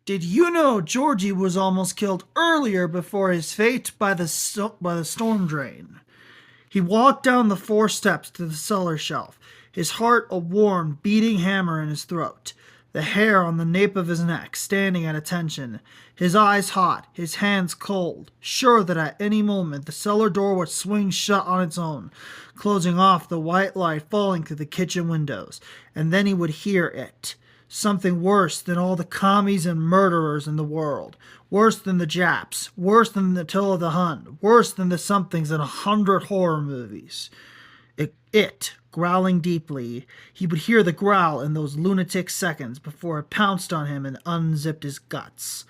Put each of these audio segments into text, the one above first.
Did you know Georgie was almost killed earlier before his fate by the storm drain? He walked down the 4 steps to the cellar shelf, his heart a warm, beating hammer in his throat, the hair on the nape of his neck standing at attention, his eyes hot, his hands cold, sure that at any moment the cellar door would swing shut on its own, closing off the white light falling through the kitchen windows, and then he would hear it. Something worse than all the commies and murderers in the world. Worse than the Japs. Worse than the Till of the Hun. Worse than the somethings in 100 horror movies. Growling deeply. He would hear the growl in those lunatic seconds before it pounced on him and unzipped his guts.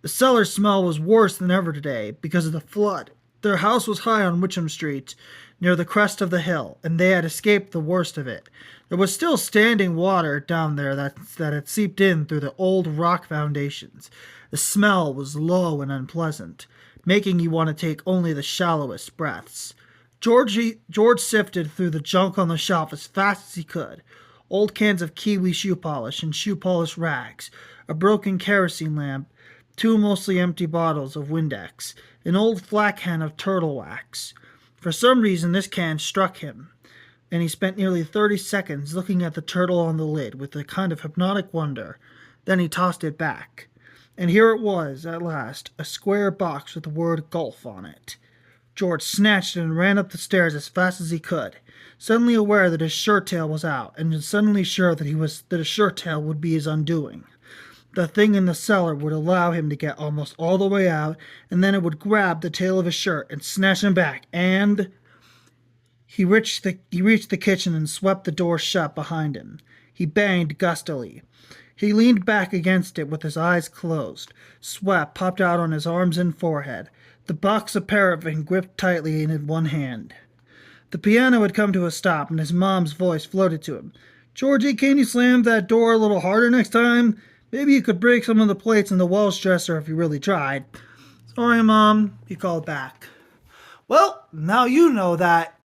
The cellar smell was worse than ever today because of the flood. Their house was high on Witcham Street, near the crest of the hill, and they had escaped the worst of it. There was still standing water down there that had seeped in through the old rock foundations. The smell was low and unpleasant, making you want to take only the shallowest breaths. George sifted through the junk on the shelf as fast as he could. Old cans of kiwi shoe polish and shoe polish rags, a broken kerosene lamp, 2 mostly empty bottles of Windex, an old flat can of turtle wax. For some reason this can struck him, and he spent nearly 30 seconds looking at the turtle on the lid with a kind of hypnotic wonder. Then he tossed it back. And here it was, at last, a square box with the word golf on it. George snatched it and ran up the stairs as fast as he could, suddenly aware that his shirt tail was out, and suddenly sure that a shirt tail would be his undoing. The thing in the cellar would allow him to get almost all the way out, and then it would grab the tail of his shirt and snatch him back, and he reached the kitchen and swept the door shut behind him. He banged gustily. He leaned back against it with his eyes closed. Sweat popped out on his arms and forehead. The box of paraffin gripped tightly in one hand. The piano had come to a stop, and his mom's voice floated to him. "Georgie, can you slam that door a little harder next time? Maybe you could break some of the plates in the Welsh dresser if you really tried." "Sorry, Mom," he called back. "Well, now you know that